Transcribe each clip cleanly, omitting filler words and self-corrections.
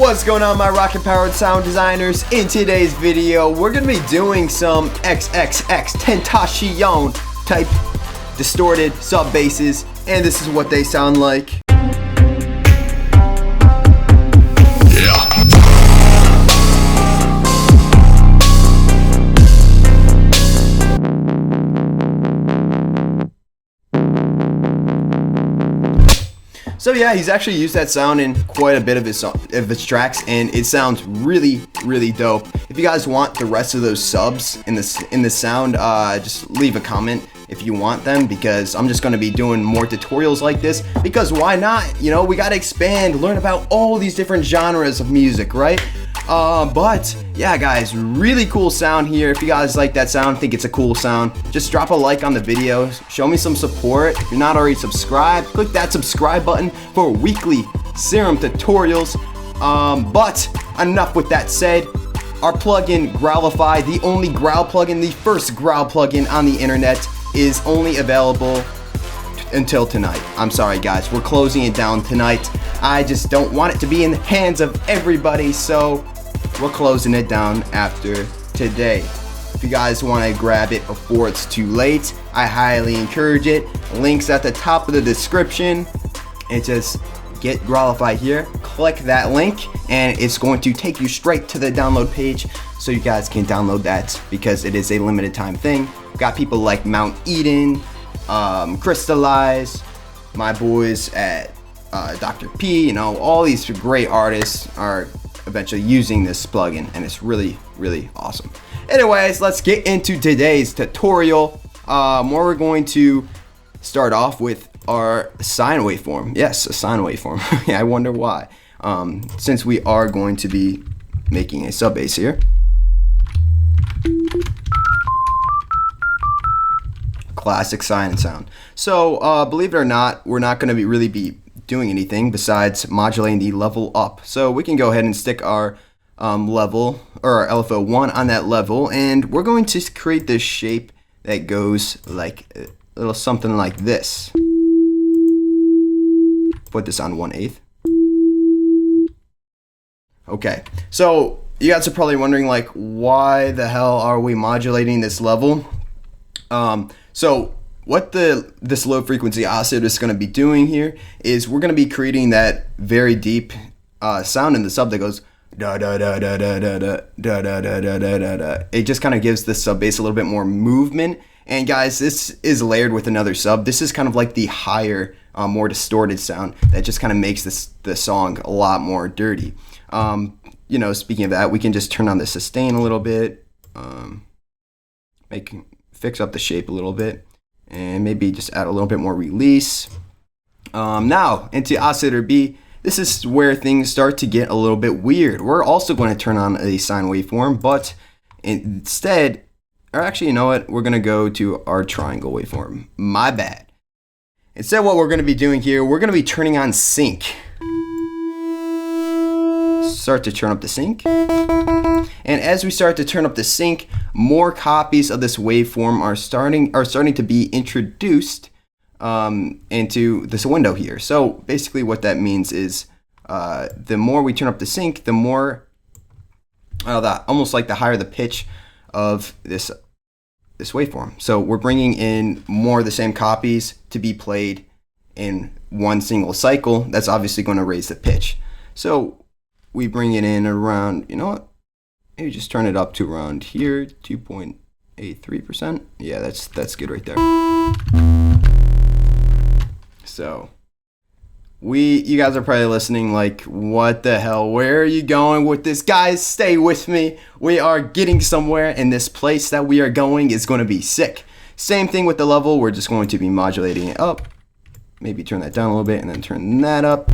What's going on, my rocket powered sound designers? In today's video, we're gonna be doing some Xxxtentacion type distorted sub basses, and this is what they sound like. So yeah, he's actually used that sound in quite a bit of his tracks, and it sounds really, really dope. If you guys want the rest of those subs in the sound, just leave a comment if you want them, because I'm just gonna be doing more tutorials like this, because why not? You know, we gotta expand, learn about all these different genres of music, right? But yeah, guys, really cool sound here. If you guys like that sound, think it's a cool sound, just drop a like on the video, show me some support. If you're not already subscribed, click that subscribe button for weekly Serum tutorials. But enough with that said, our plugin Growlify, the only growl plugin, the first growl plugin on the internet, is only available until tonight. I'm sorry guys, we're closing it down tonight. I just don't want it to be in the hands of everybody, so we're closing it down after today. If you guys want to grab it before it's too late, I highly encourage it. Links at the top of the description, and just get Growlify here, click that link, and it's going to take you straight to the download page, so you guys can download that, because it is a limited time thing. Got people like Mount Eden, Crystallize, my boys at Dr. P, you know, all these great artists are eventually using this plugin, and it's really, really awesome. Anyways, let's get into today's tutorial, where we're going to start off with our sine waveform. Yes, a sine waveform. Yeah, I wonder why. Since we are going to be making a sub bass here. Classic sine sound. So believe it or not, we're not going to really be doing anything besides modulating the level up. So we can go ahead and stick our level, or our LFO1 on that level, and we're going to create this shape that goes like a little something like this. Put this on 1/8. Okay, so you guys are probably wondering, like, why the hell are we modulating this level? So what this low frequency oscillator is going to be doing here is we're going to be creating that very deep sound in the sub that goes da da da da da da da da da da da da da. It just kind of gives the sub bass a little bit more movement. And guys, this is layered with another sub. This is kind of like the higher, more distorted sound that just kind of makes the song a lot more dirty. You know, speaking of that, we can just turn on the sustain a little bit, fix up the shape a little bit, and maybe just add a little bit more release. Now into oscillator B, this is where things start to get a little bit weird. We're also going to turn on a sine waveform, but instead, or actually, you know what? We're going to go to our triangle waveform. My bad. Instead, what we're going to be doing here, we're going to be turning on sync. Start to turn up the sync. And as we start to turn up the sync, more copies of this waveform are starting to be introduced into this window here. So basically what that means is the more we turn up the sync, the more almost like the higher the pitch of this waveform. So we're bringing in more of the same copies to be played in one single cycle. That's obviously going to raise the pitch. So we bring it in around, you know what? Maybe just turn it up to around here, 2.83%. Yeah, that's good right there. So you guys are probably listening like, what the hell? Where are you going with this? Guys, stay with me. We are getting somewhere, and this place that we are going is going to be sick. Same thing with the level. We're just going to be modulating it up. Maybe turn that down a little bit and then turn that up.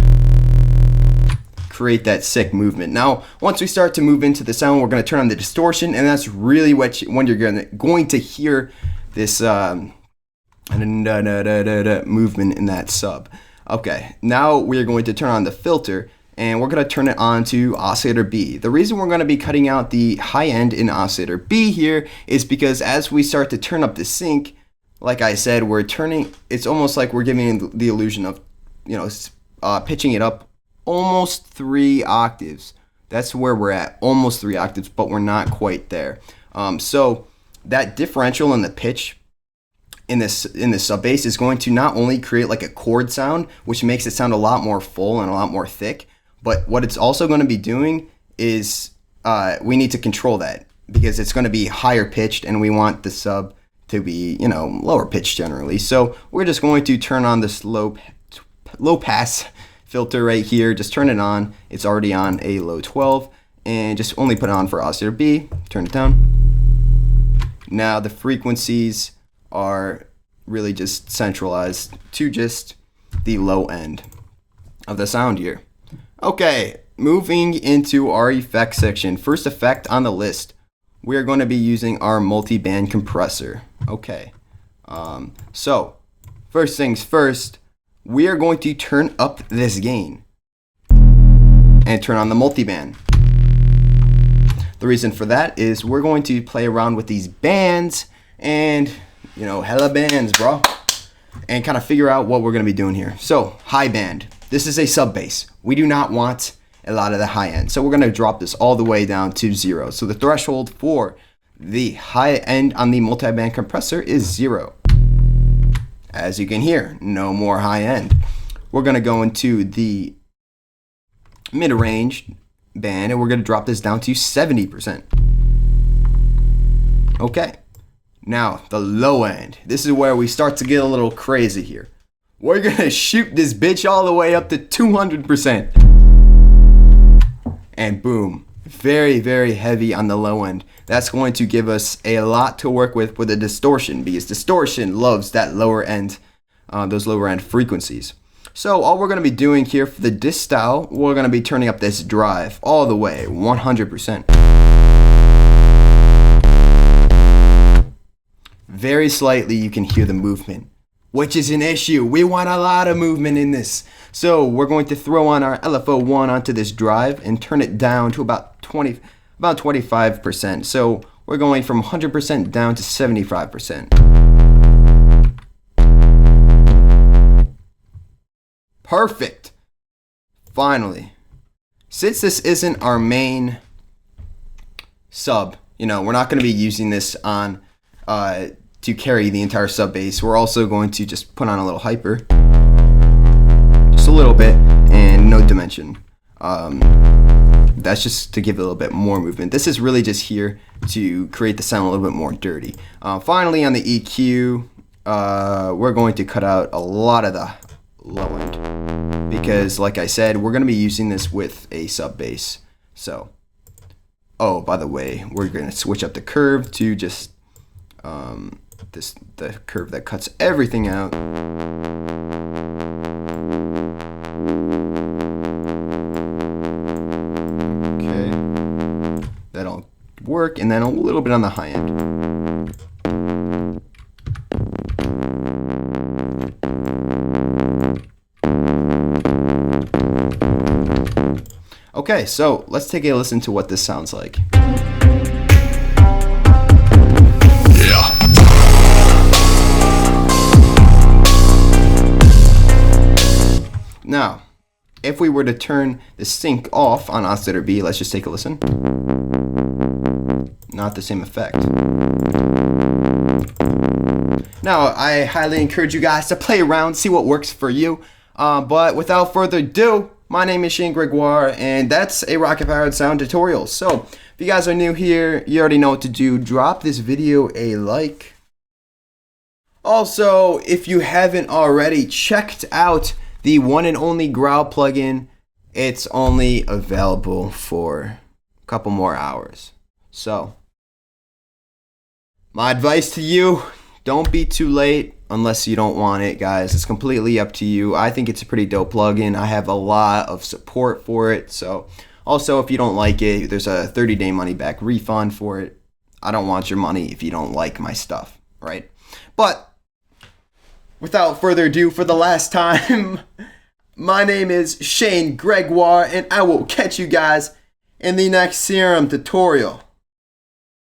Create that sick movement. Now, once we start to move into the sound, we're going to turn on the distortion, and that's really when you're going to hear this movement in that sub. Okay, now we're going to turn on the filter, and we're going to turn it on to oscillator B. The reason we're going to be cutting out the high end in oscillator B here is because as we start to turn up the sync, like I said, it's almost like we're giving the illusion of, you know, pitching it up almost 3 octaves That's where we're at, almost 3 octaves, but we're not quite there. So that differential in the pitch in this sub bass is going to not only create like a chord sound, which makes it sound a lot more full and a lot more thick, but what it's also going to be doing is we need to control that, because it's going to be higher pitched and we want the sub to be, you know, lower pitched generally. So we're just going to turn on this low pass filter right here. Just turn it on. It's already on a low 12, and just only put it on for oscillator B. Turn it down. Now the frequencies are really just centralized to just the low end of the sound here. Okay, moving into our effects section. First effect on the list, we are going to be using our multi-band compressor. Okay, so first things first, we are going to turn up this gain and turn on the multi-band. The reason for that is we're going to play around with these bands and, you know, hella bands, bro, and kind of figure out what we're going to be doing here. So high band, this is a sub bass. We do not want a lot of the high end, so we're going to drop this all the way down to 0. So the threshold for the high end on the multi-band compressor is 0. As you can hear, no more high end. We're going to go into the mid-range band and we're going to drop this down to 70%. Okay, now the low end. This is where we start to get a little crazy here. We're going to shoot this bitch all the way up to 200%. And boom, very, very heavy on the low end. That's going to give us a lot to work with a distortion, because distortion loves that lower end, those lower end frequencies. So all we're going to be doing here for the diss style, we're going to be turning up this drive all the way, 100%. Very slightly you can hear the movement, which is an issue. We want a lot of movement in this. So we're going to throw on our LFO1 onto this drive and turn it down to about 25%. So we're going from 100% down to 75%. Perfect. Finally, since this isn't our main sub, you know, we're not going to be using this on to carry the entire sub bass. We're also going to just put on a little hyper, just a little bit, and no dimension. That's just to give it a little bit more movement. This is really just here to create the sound a little bit more dirty. Finally, on the EQ, we're going to cut out a lot of the low end, because like I said, we're going to be using this with a sub bass. So, oh, by the way, we're going to switch up the curve to just the curve that cuts everything out. Okay, that'll work, and then a little bit on the high end. Okay, so let's take a listen to what this sounds like. Now, if we were to turn the sync off on oscillator B, let's just take a listen. Not the same effect. Now, I highly encourage you guys to play around, see what works for you. But without further ado, my name is Shane Gregoire, and that's a Rocket Powered Sound tutorial. So, if you guys are new here, you already know what to do. Drop this video a like. Also, if you haven't already checked out the one and only Growl plugin, it's only available for a couple more hours. So, my advice to you, don't be too late unless you don't want it, guys. It's completely up to you. I think it's a pretty dope plugin. I have a lot of support for it. So, also, if you don't like it, there's a 30-day money-back refund for it. I don't want your money if you don't like my stuff, right? But without further ado, for the last time, my name is Shane Gregoire, and I will catch you guys in the next Serum tutorial.